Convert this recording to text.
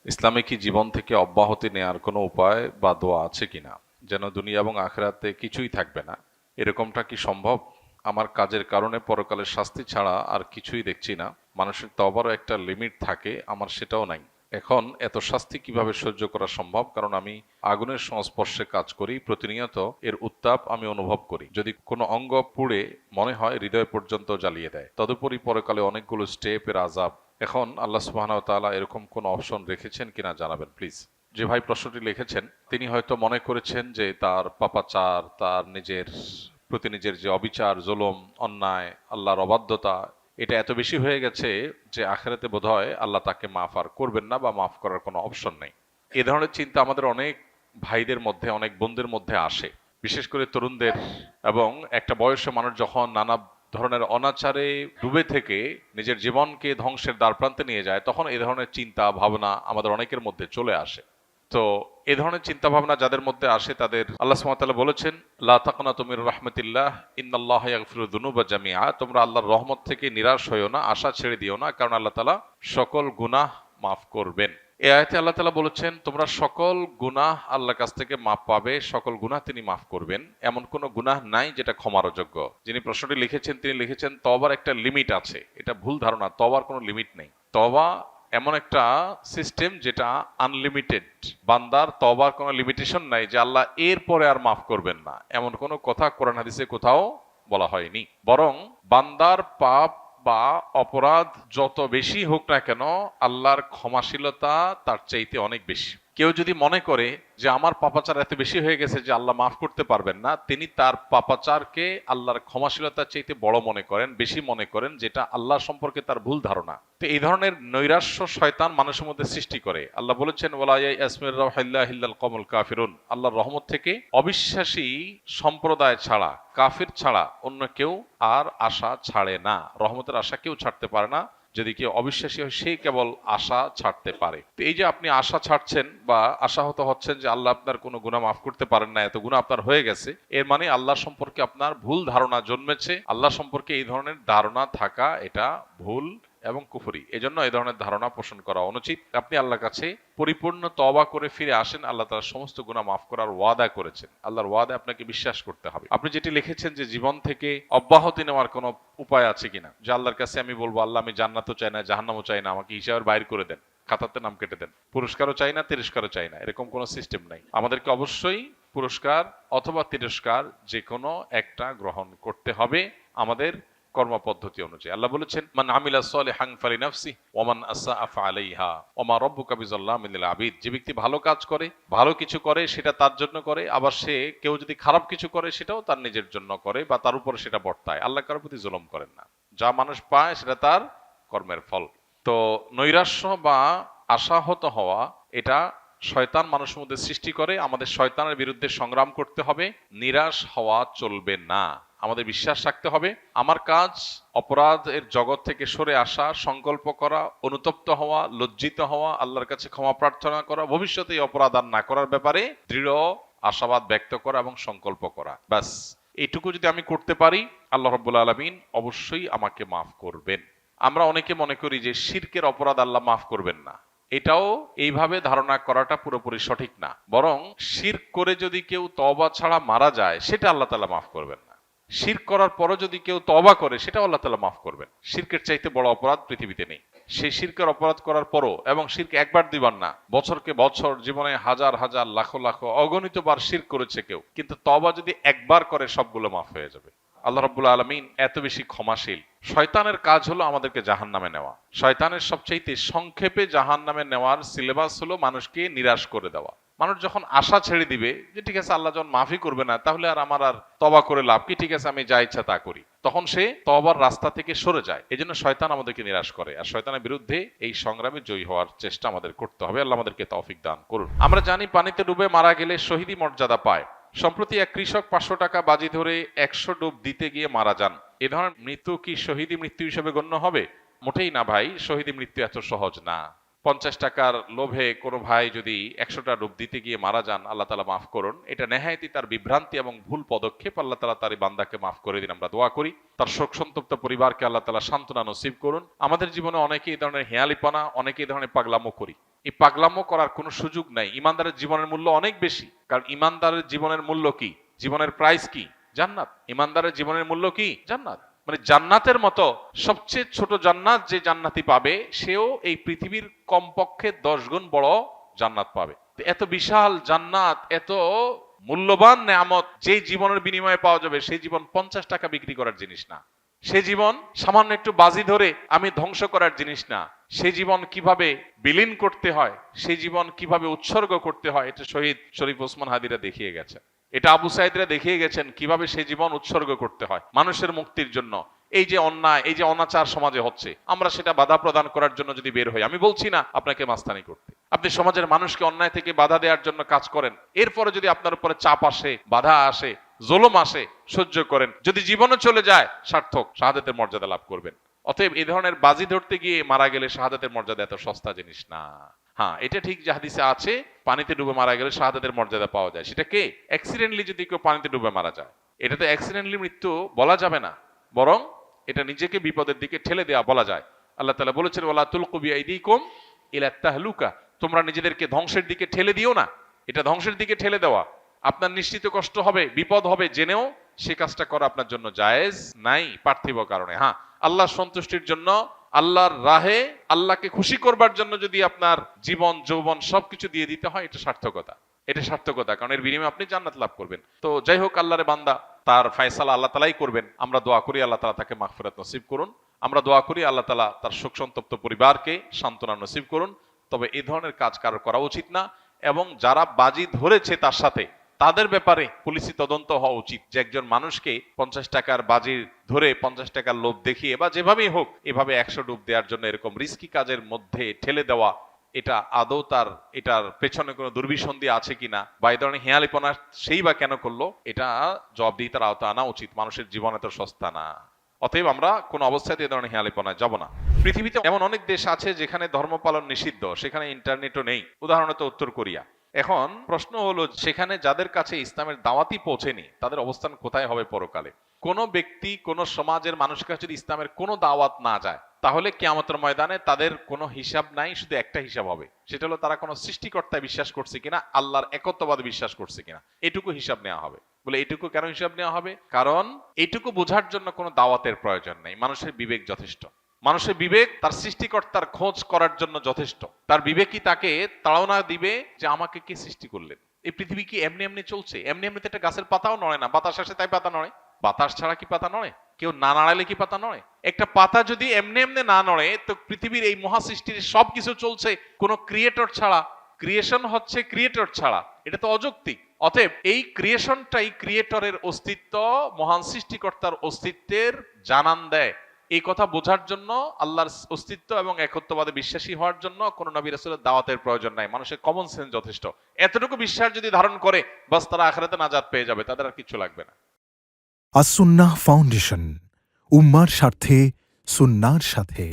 ইসলামে কি জীবন থেকে অব্যাহতি নেয়ার কোনো উপায় বা দোয়া আছে কিনা, যেন দুনিয়া এবং আখিরাতে কিছুই থাকবে না? এরকমটা কি সম্ভব? আমার কাজের কারণে পরকালের শাস্তি ছাড়া আর কিছুই দেখছি না। মানুষের তওবারও একটা লিমিট থাকে, আমার সেটাও নাই। এখন এত শাস্তি কিভাবে সহ্য করা সম্ভব? কারণ আমি আগুনের সংস্পর্শে কাজ করি, প্রতিনিয়ত এর উত্তাপ আমি অনুভব করি। যদি কোনো অঙ্গ পুড়ে মনে হয় হৃদয় পর্যন্ত জ্বালিয়ে দেয়। তদুপরি পরকালে অনেকগুলো স্টেপের আযাব। এখন আল্লাহ সুবহানাহু ওয়া তাআলা এরকম কোন অপশন রেখেছেন কিনা জানাবেন প্লিজ। যে ভাই প্রশ্নটি লিখেছেন তিনি হয়তো মনে করেছেন যে তার পাপাচার, তার নিজের প্রতি নিজের যে অবিচার, জুলুম, অন্যায়, আল্লাহর অবাধ্যতা, এটা এত বেশি হয়ে গেছে যে আখিরাতে বোধহয় আল্লাহ তাকে মাফ আর করবেন না বা মাফ করার কোনো অপশন নেই। এ ধরনের চিন্তা আমাদের অনেক ভাইদের মধ্যে, অনেক বোনদের মধ্যে আসে, বিশেষ করে তরুণদের। এবং একটা বয়সে মানুষ যখন নানা ধরনের অনাচারে ডুবে থেকে নিজের জীবনকে ধ্বংসের দ্বারপ্রান্তে নিয়ে যায়, তখন এই ধরনের চিন্তা ভাবনা আমাদের অনেকের মধ্যে চলে আসে। তো এ ধরনের চিন্তা ভাবনা যাদের মধ্যে আসে তাদের আল্লাহ সুবহানাহু ওয়া তাআলা বলেছেন, লা তাকনাতু মির রাহমাতিল্লাহ ইন্নাল্লাহা ইয়াগফিরুয যুনুবা জামিআ। তোমরা আল্লাহর রহমত থেকে নিরাশ হইও না, আশা ছেড়ে দিও না, কারণ আল্লাহ তাআলা সকল গুনাহ মাফ করবেন। এই আয়াতে আল্লাহ তাআলা বলেছেন তোমরা সকল গুনাহ আল্লাহর কাছ থেকে মাফ পাবে, সকল গুনাহ তিনি মাফ করবেন। এমন কোনো গুনাহ নাই যেটা ক্ষমার অযোগ্য। যিনি প্রশ্নটি লিখেছেন তিনি লিখেছেন তওবার একটা লিমিট আছে। এটা ভুল ধারণা, তওবার কোনো লিমিট নেই। তওবা এমন একটা সিস্টেম যেটা আনলিমিটেড। বান্দার তওবার কোনো লিমিটেশন নাই যে আল্লাহ এর পরে আর মাফ করবেন না, এমন কোনো কথা কোরআন হাদিসে কোথাও বলা হয়নি। বরং বান্দার পাপ বা অপরাধ যত বেশি হোক না কেন, আল্লাহর ক্ষমাশীলতা তার চাইতে অনেক বেশি। কেউ যদি মনে করে যে আমার পাপাচার এত বেশি হয়ে গেছে যে আল্লাহ মাফ করতে পারবেন না, তিনি তার পাপাচারকে আল্লাহর ক্ষমাশীলতার চাইতে বড় মনে করেন, বেশি মনে করেন, যেটা আল্লাহ সম্পর্কে তার ভুল ধারণা। তো এই ধরনের নৈরাশ্য শয়তান মানুষের মধ্যে সৃষ্টি করে। আল্লাহ বলেছেন ওয়ালা ইয়াসমির রাহিল্লাহ ইল্লাল কওমুল কাফিরুন। আল্লাহর রহমত থেকে অবিশ্বাসী সম্প্রদায় ছাড়া, কাফির ছাড়া অন্য কেউ আর আশা ছাড়ে না। রহমতের আশা কেউ ছাড়তে পারে না। যদি কেউ অবিশ্বাসী হয় সেই কেবল আশা ছাড়তে পারে। তো এই যে আপনি আশা ছাড়ছেন বা আশাহত হচ্ছেন যে আল্লাহ আপনার কোনো গুনাহ মাফ করতে পারেন না, এত গুনাহ আপনার হয়ে গেছে, এর মানে আল্লাহ সম্পর্কে আপনার ভুল ধারণা জন্মেছে। আল্লাহ সম্পর্কে এই ধরনের ধারণা থাকা এটা ভুল এবং কুফরি। এজন্য এই ধরনের ধারণা পোষণ করা অনুচিত। আপনি আল্লাহর কাছে পরিপূর্ণ তওবা করে ফিরে আসেন, আল্লাহ তাআলা সমস্ত গুনাহ মাফ করার ওয়াদা করেছেন। আল্লাহর ওয়াদা আপনাকে বিশ্বাস করতে হবে। আপনি যেটি লিখেছেন যে জীবন থেকে অব্যাহতি নেওয়ার কোনো উপায় আছে কিনা, যে আল্লাহর কাছে আমি বলবো আল্লাহ আমি জান্নাতও চাই না, জাহান্নামও চাই না, আমাকে হিসাবের বাইর করে দেন, খাতাতে নাম কেটে দেন। পুরস্কারও চাই না, তিরস্কারও চাই না, এরকম কোনো সিস্টেম নাই। আমাদেরকে অবশ্যই পুরস্কার অথবা তিরস্কার যে কোনো একটা গ্রহণ করতে হবে আমাদের কর্মপদ্ধতি অনুযায়ী। আল্লাহ বলেছেন মান আমিলা সলিহান ফালিনাফসি ওয়া মান আসআ ফাআলাইহা ওয়া মা রাব্বুকা বিযাল্লামিল লিল আবিদ। যে ব্যক্তি ভালো কাজ করে, ভালো কিছু করে, সেটা তার জন্য করে। আবার সে কেউ যদি খারাপ কিছু করে সেটাও তার নিজের জন্য করে বা তার উপরে সেটা বর্তায়। আল্লাহ কারোর প্রতি জুলুম করেন না। যা মানুষ পায় সেটা তার কর্মের ফল। তো নৈরাশ্য বা আশাহত হওয়া এটা শয়তান মানুষের মধ্যে সৃষ্টি করে। আমাদের শয়তানের বিরুদ্ধে সংগ্রাম করতে হবে। নিরাশ হওয়া চলবে না। আমাদের বিশ্বাস রাখতে হবে আমার কাজ অপরাধের জগৎ থেকে সরে আসা, সংকল্প করা, অনুতপ্ত হওয়া, লজ্জিত হওয়া, আল্লাহর কাছে ক্ষমা প্রার্থনা করা, ভবিষ্যতে এই অপরাধ আর না করার ব্যাপারে দৃঢ় আশাবাদ ব্যক্ত করা এবং সংকল্প করা। ব্যাস এইটুকু যদি আমি করতে পারি, আল্লাহ রাব্বুল আলামিন অবশ্যই আমাকে মাফ করবেন। আমরা অনেকে মনে করি যে শিরকের অপরাধ আল্লাহ মাফ করবেন না। এটাও এইভাবে ধারণা করাটা পুরোপুরি সঠিক না। বরং শিরক করে যদি কেউ তওবা ছাড়া মারা যায়, সেটা আল্লাহ তাআলা মাফ করবেন না। শিরক করার পরও যদি কেউ তওবা করে, সেটাও আল্লাহ তাআলা মাফ করবেন। শিরকের চাইতে বড় অপরাধ পৃথিবীতে নেই। সেই শিরকের অপরাধ করার পরও, এবং শিরক একবার দুইবার না, বছরকে বছর, জীবনে হাজার হাজার লাখো লাখো অগণিত বার শিরক করেছে কেউ, কিন্তু তওবা যদি একবার করে সবগুলো মাফ হয়ে যাবে। আল্লাহ রাব্বুল আলামিন এত বেশি ক্ষমাশীল। শয়তানের কাজ হলো আমাদেরকে জাহান্নামে নেওয়া। শয়তানের সবচাইতে সংক্ষেপে জাহান্নামে নেওয়ার সিলেবাস হলো মানুষকে নিরাশ করে দেওয়া। মানুষ যখন আশা ছেড়ে দিবে যে ঠিক আছে আল্লাহ যখন মাফই করবে না, তাহলে আর আমার আর তওবা করে লাভ কি, ঠিক আছে আমি যা ইচ্ছা তা করি, তখন সে তওবার রাস্তা থেকে সরে যায়। এজন্য শয়তান আমাদেরকে নিরাশ করে। আর শয়তানের বিরুদ্ধে এই সংগ্রামে জয়ী হওয়ার চেষ্টা আমাদের করতে হবে। আল্লাহ আমাদেরকে তৌফিক দান করুন। আমরা জানি পানিতে ডুবে মারা গেলে শহীদি মর্যাদা পায়। সম্প্রতি এক কৃষক 500 টাকা বাজি ধরে 100 ডুব দিতে গিয়ে মারা যান। এ ধরনের মৃত্যু কি শহীদি মৃত্যু হিসেবে গণ্য হবে? মোটেই না ভাই, শহীদি মৃত্যু এত সহজ না। 50 টাকার লোভে কোনো ভাই যদি 100টা ডুব দিতে গিয়ে মারা যান, আল্লাহ তাআলা মাফ করুন। এটা নেহায়েতই তার বিভ্রান্তি এবং ভুল পদক্ষেপ। আল্লাহ তাআলা তার এই বান্দাকে মাফ করে দিন, আমরা দোয়া করি। তার শোক সন্তপ্ত পরিবারকে আল্লাহ তাআলা সান্ত্বনা নসিব করুন। আমাদের জীবনে অনেকেই এই ধরনের হেয়ালিপনা, অনেকেই এই ধরনের পাগলামো করি। এই পাগলামো করার কোনো সুযোগ নাই। ইমানদারের জীবনের মূল্য অনেক বেশি। কারণ ইমানদারের জীবনের মূল্য কি? জীবনের প্রাইস কি? জান্নাত। ইমানদারের জীবনের মূল্য কি? জান্নাত। মানে জান্নাতের মতো সবচেয়ে ছোট জান্নাত যে জান্নাতি পাবে, সেও এই পৃথিবীর কমপক্ষে 10 গুণ বড় জান্নাত পাবে। এত বিশাল জান্নাত, এত মূল্যবান নেয়ামত যে জীবনের বিনিময়ে পাওয়া যাবে, সেই জীবন 50 টাকা বিক্রি করার জিনিস না। সে জীবন সামান্য একটু বাজি ধরে আমি ধ্বংস করার জিনিস না। সে জীবন কিভাবে বিলীন করতে হয়, সেই জীবন কিভাবে উৎসর্গ করতে হয়, এটা শহীদ শরীফ ওসমান হাদিরা দেখিয়ে গেছে। এটা আবু সাইদরা দেখিয়ে গেছেন কিভাবে সে জীবন উৎসর্গ করতে হয় মানুষের মুক্তির জন্য। এই যে অন্যায়, এই যে অনাচার সমাজে হচ্ছে, আমরা সেটা বাধা প্রদান করার জন্য যদি বের হই, আমি বলছি না আপনাকে মাস্তানি করতে, আপনি সমাজের মানুষকে অন্যায় থেকে বাধা দেওয়ার জন্য কাজ করেন। এরপরে যদি আপনার উপরে চাপ আসে, বাধা আসে, জুলুম আসে, সহ্য করেন। যদি জীবনও চলে যায়, সার্থক, শাহাদাতের মর্যাদা লাভ করবেন। অতএব এই ধরনের বাজি ধরতে গিয়ে মারা গেলে শাহাদাতের মর্যাদা এত সস্তা জিনিস না। হ্যাঁ, এটা ঠিক যে হাদিসে আছে পানিতে ডুবে মারা গেলে শাহাদাতের মর্যাদা পাওয়া যায়। সেটা কে? অ্যাক্সিডেন্টলি যদি কেউ পানিতে ডুবে মারা যায়, এটা তো অ্যাক্সিডেন্টলি মৃত্যু বলা যাবে না, বরং এটা নিজেকে বিপদের দিকে ঠেলে দেওয়া বলা যায়। আল্লাহ তাআলা বলেছেন, ওয়ালা তুলকু বিআইদিকুম ইলা তাহলুকা, তোমরা নিজেদেরকে ধ্বংসের দিকে ঠেলে দিও না। এটা ধ্বংসের দিকে ঠেলে দেওয়া। আপনার নিশ্চিত কষ্ট হবে, বিপদ হবে, জেনেও সে কাজটা করা আপনার জন্য জায়েজ নাই পার্থিব কারণে। হ্যাঁ, আল্লাহর সন্তুষ্টির জন্য, আল্লাহর রাহে, আল্লাহকে খুশি করবার জন্য যদি আপনার জীবন যৌবন সবকিছু দিয়ে দিতে হয়, এটা সার্থকতা। এটা সার্থকতা, কারণ এর বিনিময়ে আপনি জান্নাত লাভ করবেন। তো যাই হোক, আল্লাহরে বান্দা, তার ফয়সালা আল্লাহ তাআলাই করবেন। আমরা দোয়া করি আল্লাহ তাআলা তাকে মাগফিরাত নসিব করুন। আমরা দোয়া করি আল্লাহ তাআলা তার শোক সন্তপ্ত পরিবারকে সান্ত্বনা নসিব করুন। তবে এই ধরনের কাজ কারো করা উচিত না, এবং যারা বাজি ধরেছে তার সাথে, তাদের ব্যাপারে পুলিশি তদন্ত হওয়া উচিত। যে একজন মানুষকে 50 টাকার বাজি ধরে, 50 টাকার লোভ দেখিয়ে বা যেভাবেই হোক এভাবে 100 ডুব দেওয়ার জন্য এরকম রিস্কি কাজের মধ্যে ঠেলে দেওয়া, এটা আদৌ এটার পেছনে কোনো দুর্বিসন্ধি আছে কিনা, বা এই ধরনের হেয়ালিপনা সেই বা কেন করলো, এটা জবাবদিহিতার আওতায় আনা উচিত। মানুষের জীবন এত সস্তা না। অতএব আমরা কোনো অবস্থাতে এই ধরনের হেয়ালিপনায় যাব না। পৃথিবীতে এমন অনেক দেশ আছে যেখানে ধর্ম পালন নিষিদ্ধ, সেখানে ইন্টারনেটও নেই। উদাহরণত উত্তর কোরিয়া। এখন প্রশ্ন হলো, সেখানে যাদের কাছে ইসলামের দাওয়াতই পৌঁছেনি, তাদের অবস্থান কোথায় হবে পরকালে? কোনো ব্যক্তি, কোনো সমাজের মানুষের কাছে যদি ইসলামের কোনো দাওয়াত না যায়, তাহলে কিয়ামতের ময়দানে তাদের কোনো হিসাব নাই, শুধু একটা হিসাব হবে। সেটা হলো তারা কোনো সৃষ্টিকর্তায় বিশ্বাস করছে কিনা, আল্লাহর একত্ববাদে বিশ্বাস করছে কিনা, এটুকু হিসাব নেওয়া হবে। বলে এটুকু কেন হিসাব নেওয়া হবে? কারণ এটুকু বোঝার জন্য কোনো দাওয়াতের প্রয়োজন নেই। মানুষের বিবেক যথেষ্ট। মানুষের বিবেক তার সৃষ্টিকর্তার খোঁজ করার জন্য যথেষ্ট। তার বিবেকই তাকে তাড়না দিবে যে আমাকে কে সৃষ্টি করলেন। এই পৃথিবী কি এমনি এমনি চলছে? এমনি এমনিতে একটা গাছের পাতাও নড়ে না, বাতাস আসে তাই পাতা নড়ে। বাতাস ছাড়া কি পাতা নড়ে? কেউ না নাড়ালে কি পাতা নড়ে? একটা পাতা যদি এমনি এমনি না নড়ে, তো পৃথিবীর এই মহাসৃষ্টির সবকিছু চলছে কোনো ক্রিয়েটর ছাড়া। ক্রিয়েশন হচ্ছে ক্রিয়েটর ছাড়া, এটা তো অযৌক্তিক। অতএব এই ক্রিয়েশনটাই ক্রিয়েটরের অস্তিত্ব, মহান সৃষ্টিকর্তার অস্তিত্বের জানান দেয়। এই কথা বোঝার জন্য, আল্লাহর অস্তিত্ব এবং একত্ববাদে বিশ্বাসী হওয়ার জন্য কোনো নবী রাসূলের দাওয়াতের প্রয়োজন নাই। মানুষের কমন সেন্স যথেষ্ট। এতটুকু বিশ্বাস যদি ধারণ করে, বাস তারা আখিরাতে নাজাত পেয়ে যাবে, তাদের আর কিছু লাগবে না। আস-সুন্নাহ ফাউন্ডেশন, উম্মার স্বার্থে সুন্নাহর সাথে।